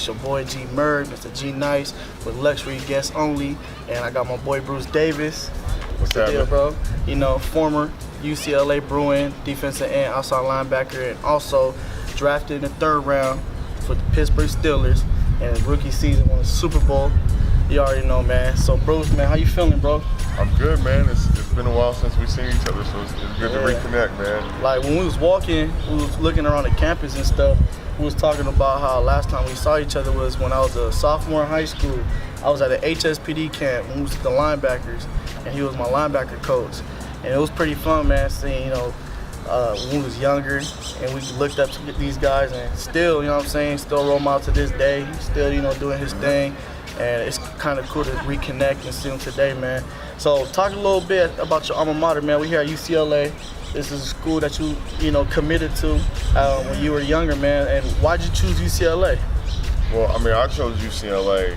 It's your boy G Murd, Mr. G Nice, with luxury guests only, and I got my boy Bruce Davis. What's the deal, bro? You know, former UCLA Bruin defensive end, outside linebacker, and also drafted in the 3rd round for the Pittsburgh Steelers, and his rookie season won the Super Bowl. You already know, man. So, Bruce, man, how you feeling, bro? I'm good, man. It's been a while since we've seen each other, so it's good to reconnect, man. Like, when we was walking, we was looking around the campus and stuff, we was talking about how last time we saw each other was when I was a sophomore in high school. I was at an HSPD camp when we was with the linebackers, and he was my linebacker coach. And it was pretty fun, man, seeing, when we was younger, and we looked up to these guys, and still, you know what I'm saying, still role model to this day. He's still, doing his thing. And it's kind of cool to reconnect and see him today, man. So talk a little bit about your alma mater, man. We here at UCLA. This is a school that you committed to when you were younger, man. And why'd you choose UCLA? Well, I mean, I chose UCLA,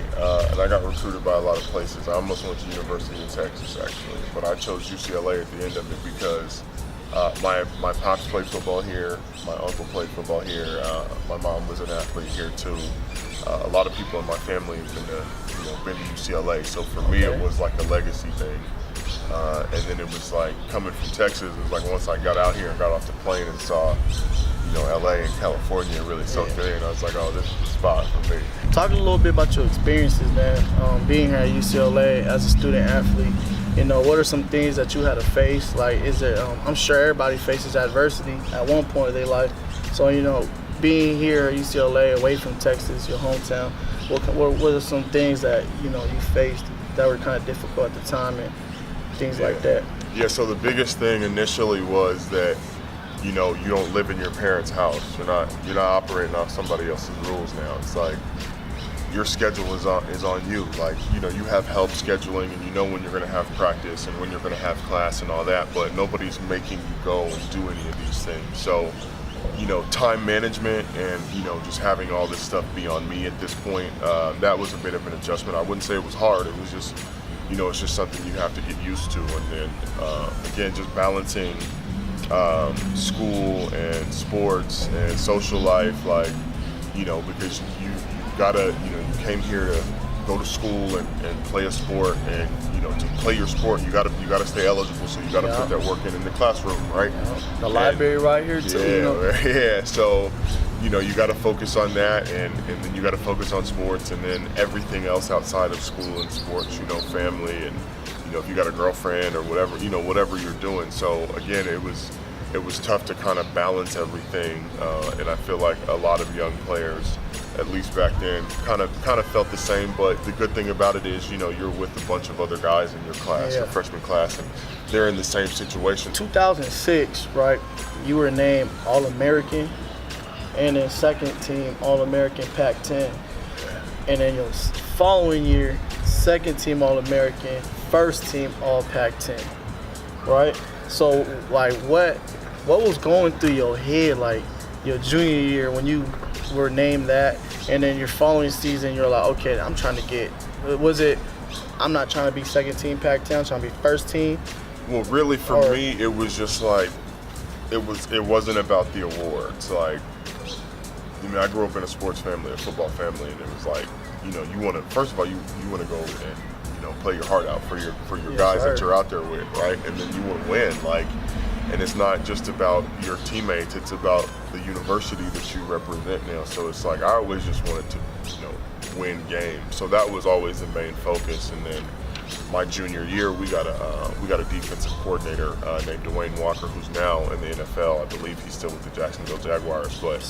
and I got recruited by a lot of places. I almost went to University of Texas, actually. But I chose UCLA at the end of it because my pops played football here. My uncle played football here. My mom was an athlete here, too. A lot of people in my family have been to UCLA, so for me it was like a legacy thing. And then it was like coming from Texas. It was like once I got out here and got off the plane and saw, LA and California really soaked in. I was like, oh, this is the spot for me. Talk a little bit about your experiences, man. Being here at UCLA as a student athlete. What are some things that you had to face? Like, is it? I'm sure everybody faces adversity at one point in their life. So being here at UCLA, away from Texas, your hometown, what are some things that you faced that were kind of difficult at the time and things like that? Yeah. So the biggest thing initially was that you don't live in your parents' house. You're not operating off somebody else's rules now. It's like your schedule is on you. Like you have help scheduling, and when you're going to have practice and when you're going to have class and all that. But nobody's making you go and do any of these things. So time management and, just having all this stuff be on me at this point, that was a bit of an adjustment. I wouldn't say it was hard. It was just, it's just something you have to get used to. And then, again, just balancing school and sports and social life, like, because you gotta, you came here to go to school and play a sport, and to play your sport you gotta stay eligible, so you gotta put that work in the classroom, right? The library right here too. Yeah, so you gotta focus on that, and then you gotta focus on sports, and then everything else outside of school and sports, family, and if you got a girlfriend or whatever, whatever you're doing. So again, it was tough to kind of balance everything, and I feel like a lot of young players, at least back then, kind of felt the same. But the good thing about it is, you're with a bunch of other guys in your class, your freshman class, and they're in the same situation. 2006, right? You were named All-American, and then second team All-American Pac-10, and then your following year, second team All-American, first team All-Pac-10, right? So, like, what was going through your head, like, your junior year when you were named that, and then your following season you're like, okay, I'm trying to get, I'm not trying to be second team Pac-10, I'm trying to be first team? Well, really for me, it was just like, it wasn't about the awards. Like, I grew up in a sports family, a football family, and it was like, you want to, first of all, you want to go and, play your heart out for your guys that you're out there with, right? And then you want to win, like, and it's not just about your teammates, it's about the university that you represent now. So it's like, I always just wanted to, win games. So that was always the main focus. And then my junior year, we got a defensive coordinator named Dwayne Walker, who's now in the NFL. I believe he's still with the Jacksonville Jaguars, but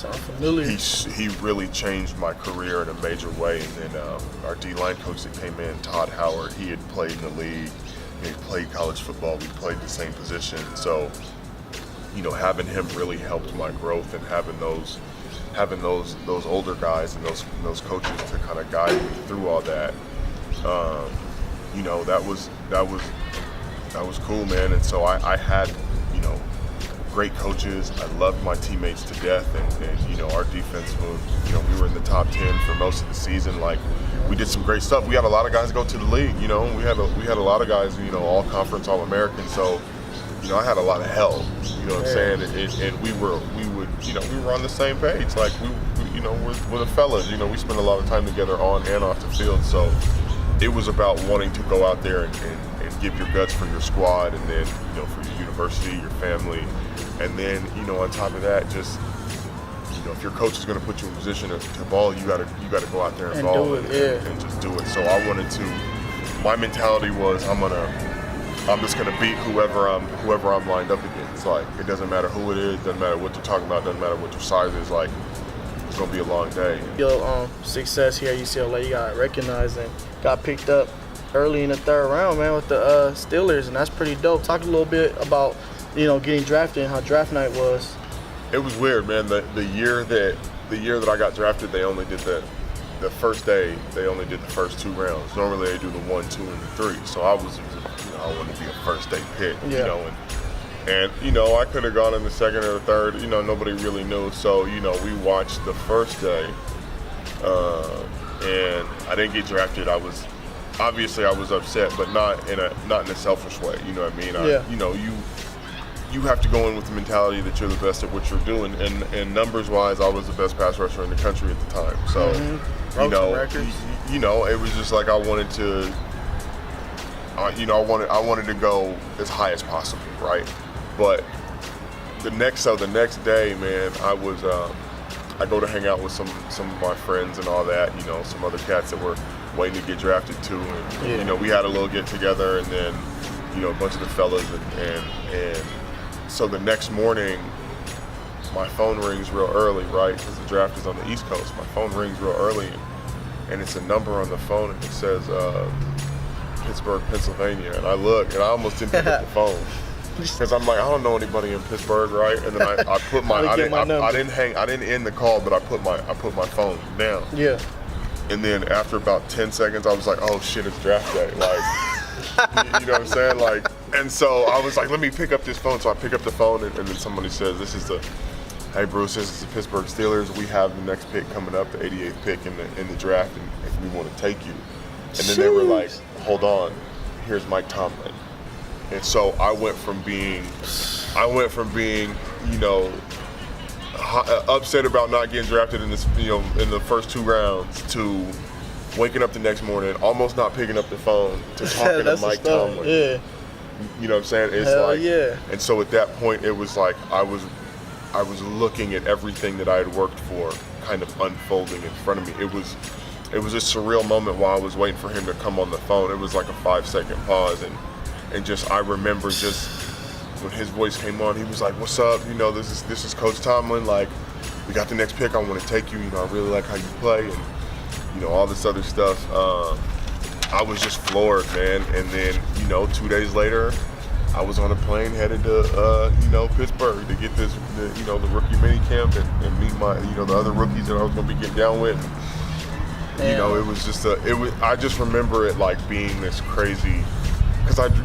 he really changed my career in a major way. And then our D-line coach that came in, Todd Howard, he had played in the league. He played college football. We played the same position. So, having him really helped my growth, and having those older guys and those coaches to kind of guide me through all that. That was cool, man. And so I had, great coaches. I loved my teammates to death, and our defense was, we were in the top 10 for most of the season. Like, we did some great stuff. We had a lot of guys go to the league. We had a lot of guys, all conference, all American. So, I had a lot of help. You know what I'm saying? And we were on the same page. Like, we we're the fellas. We spend a lot of time together on and off the field. So it was about wanting to go out there and give your guts for your squad, and then for your university, your family, and then on top of that, just if your coach is going to put you in position to ball, you got to go out there and ball and just do it. So I wanted to. My mentality was I'm just gonna beat whoever I'm lined up against. Like, it doesn't matter who it is, doesn't matter what they're talking about, doesn't matter what their size is. Like, it's gonna be a long day. Your success here at UCLA, you got recognized and got picked up early in the third round, man, with the Steelers, and that's pretty dope. Talk a little bit about getting drafted and how draft night was. It was weird, man. The year that I got drafted, they only did the first day. They only did the first 2 rounds. Normally they do the 1, 2, and the 3. So I was, I wanted to be a first day pick, and I could have gone in the second or the third. Nobody really knew. So we watched the first day, and I didn't get drafted. I was upset, but not in a selfish way. You know what I mean? You have to go in with the mentality that you're the best at what you're doing, and numbers-wise, I was the best pass rusher in the country at the time. So, it was just like I wanted to, I wanted to go as high as possible, right? But the next day, man, I go to hang out with some of my friends and all that, some other cats that were waiting to get drafted too, and we had a little get together, and then a bunch of the fellas, and so the next morning, my phone rings real early, right? Because the draft is on the East Coast. My phone rings real early, and it's a number on the phone, and it says Pittsburgh, Pennsylvania. And I look, and I almost didn't pick up the phone because I'm like, I don't know anybody in Pittsburgh, right? And then I put my, I didn't end the call, but I put my phone down. Yeah. And then after about 10 seconds, I was like, oh shit, it's draft day, like, you know what I'm saying, like. And so I was like, let me pick up this phone. So I pick up the phone, and then somebody says, hey Bruce, this is the Pittsburgh Steelers. We have the next pick coming up, the 88th pick in the draft, and if we want to take you. And then they were like, hold on, here's Mike Tomlin. And so I went from being, upset about not getting drafted in this, in the first 2 rounds, to waking up the next morning, almost not picking up the phone, to talking to Mike Tomlin. Yeah. You know what I'm saying? It's Hell like, yeah. And so at that point, it was like I was looking at everything that I had worked for kind of unfolding in front of me. It was a surreal moment while I was waiting for him to come on the phone. It was like a 5-second pause, and just I remember just when his voice came on, he was like, "What's up? This is Coach Tomlin. Like, we got the next pick. I want to take you. I really like how you play, and all this other stuff." I was just floored, man. And then, 2 days later, I was on a plane headed to, Pittsburgh to get the rookie mini camp and meet my, the other rookies that I was gonna be getting down with. It was just I just remember it like being this crazy, because you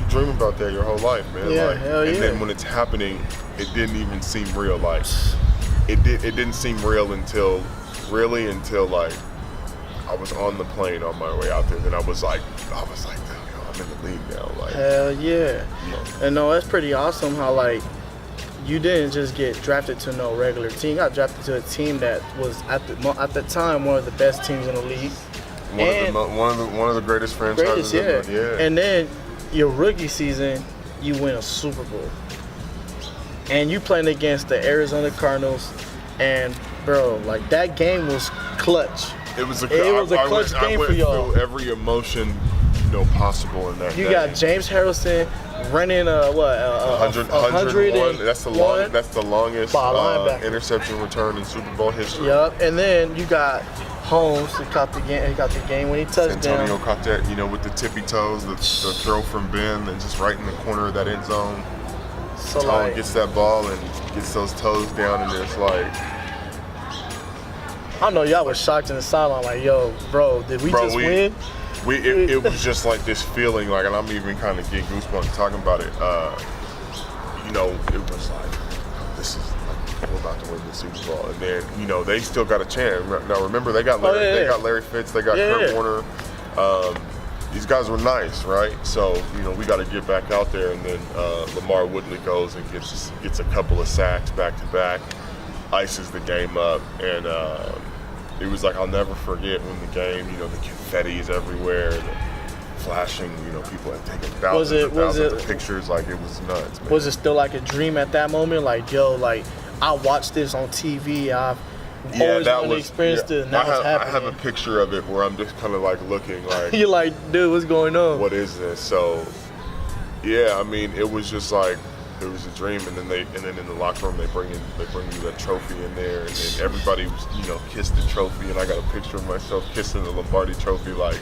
dream about that your whole life, man. Yeah, like, hell yeah. And then when it's happening, it didn't even seem real. Like, it didn't seem real until like, I was on the plane on my way out there. Then I was like, I'm in the league now. Like, hell yeah. And no, that's pretty awesome how, like, you didn't just get drafted to no regular team. You got drafted to a team that was at the time one of the best teams in the league. One of the greatest franchises. Yeah. And then your rookie season, you win a Super Bowl. And you playing against the Arizona Cardinals, and bro, like, that game was clutch. It was a clutch game for y'all. Through every emotion, possible in that. You got James Harrelson running 101. That's the longest interception return in Super Bowl history. Yep. And then you got Holmes, who caught the game. He got the game-winning touchdown. Antonio caught that, with the tippy toes, the throw from Ben, and just right in the corner of that end zone. So Tom gets that ball and gets those toes down, and it's like, I know y'all was shocked in the sideline, like, yo, bro, did we just win? It was just like this feeling, like, and I'm even kind of getting goosebumps talking about it. It was like, this is, like, we're about to win the Super Bowl, and then they still got a chance. Now remember, they got Larry Fitz, they got Kurt Warner. These guys were nice, right? So we got to get back out there, and then Lamar Woodley goes and gets a couple of sacks back to back. ices the game up, and it was like I'll never forget when the game, you know, the confetti is everywhere, the flashing, you know, people have taken thousands of pictures, like it was nuts, man. Was it still like a dream at that moment? Like, yo, like I watched this on TV, I've always wanted to experience this, now it's happening. I have a picture of it where I'm just kind of like looking like, you're like, dude, what's going on? What is this? So, yeah, I mean, it was just like, it was a dream, and then in the locker room they bring you that trophy in there, and then everybody was, you know, kissed the trophy, and I got a picture of myself kissing the Lombardi trophy. Like,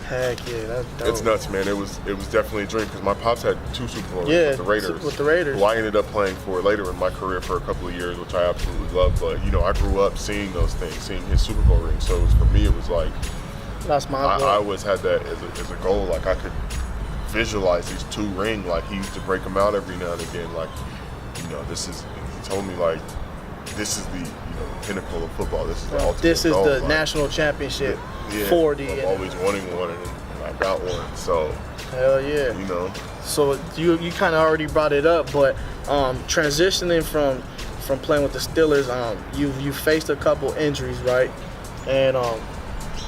heck yeah, that's dope. It's nuts, man. It was definitely a dream, because my pops had 2 Super Bowl rings with the Raiders. Who I ended up playing for later in my career for a couple of years, which I absolutely loved. But you know, I grew up seeing those things, seeing his Super Bowl ring. So for me, it was like, that's my goal. I always had that as a goal. Like, I could visualize these 2 rings. Like, he used to break them out every now and again. Like, you know, he told me, like, this is the, you know, the pinnacle of football. This is the ultimate This is goal. the like, national championship. Yeah, 40. I'm always wanting one, and I got one. So, hell yeah. You know. So you kind of already brought it up, but transitioning from playing with the Steelers, you faced a couple injuries, right? And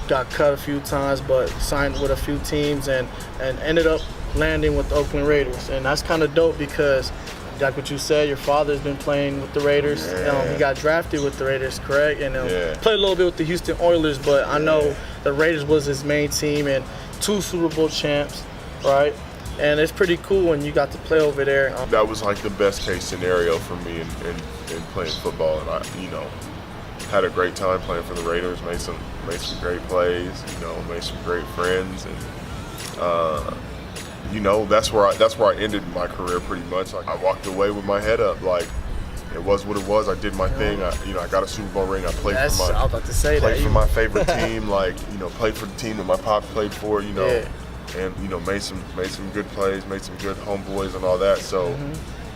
got cut a few times, but signed with a few teams, and ended up landing with the Oakland Raiders. And that's kind of dope, because like what you said, your father's been playing with the Raiders. Yeah. He got drafted with the Raiders, correct? And played a little bit with the Houston Oilers, but I know the Raiders was his main team, and 2 Super Bowl champs, right? And it's pretty cool when you got to play over there. That was like the best case scenario for me in playing football, and I, you know, had a great time playing for the Raiders. Made some great plays, you know, made some great friends, and you know, that's where I ended my career pretty much. Like, I walked away with my head up. Like, it was what it was. I did my thing. I got a Super Bowl ring. I played I was about to say played for my favorite team. Like, you know, played for the team that my pop played for. You know, and you know, made some good plays, made some good homeboys and all that. So.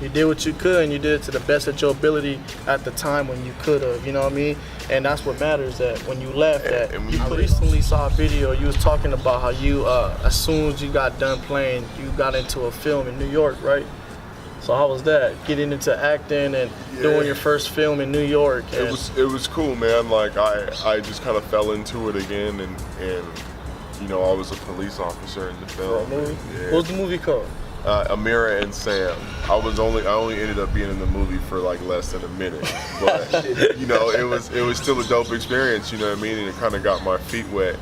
You did what you could, and you did it to the best of your ability at the time when you could have, you know what I mean? And that's what matters, that when you left, I recently saw a video, you was talking about how you, as soon as you got done playing, you got into a film in New York, right? So how was that, getting into acting and doing your first film in New York? It was cool, man. Like, I just kind of fell into it again, and you know, I was a police officer in the film. For a movie? What was the movie called? Amira and Sam. I only ended up being in the movie for like less than a minute, but you know, it was still a dope experience. You know what I mean? And it kind of got my feet wet.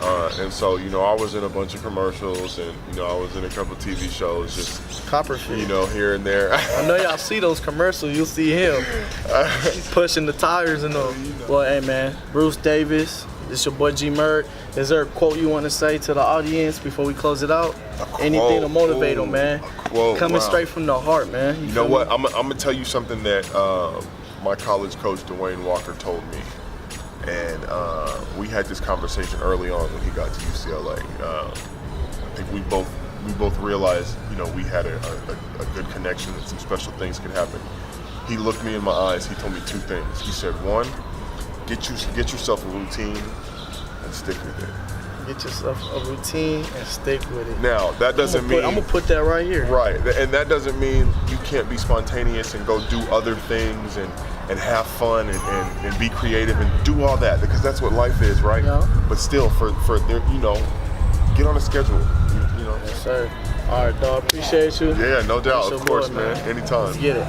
And so, you know, I was in a bunch of commercials, and you know, I was in a couple TV shows, just Copperfield, you know, here and there. I know y'all see those commercials. You'll see him pushing the tires and all. Well, hey man, Bruce Davis. This your boy G Murd. Is there a quote you want to say to the audience before we close it out? Anything to motivate them, man. Coming straight from the heart, man. You know what? I'm gonna tell you something that my college coach Dwayne Walker told me, and we had this conversation early on when he got to UCLA. I think we both realized, you know, we had a good connection, and some special things could happen. He looked me in my eyes. He told me 2 things. He said, 1, get yourself a routine and stick with it. Get yourself a routine and stick with it. Now, that doesn't mean... I'm going to put that right here. Right, and that doesn't mean you can't be spontaneous and go do other things and have fun and be creative and do all that, because that's what life is, right? Yeah. But still, for you know, get on a schedule, you know? Yes, sir. All right, dog. Appreciate you. Yeah, no doubt. Of course, man. Anytime. Let's get it.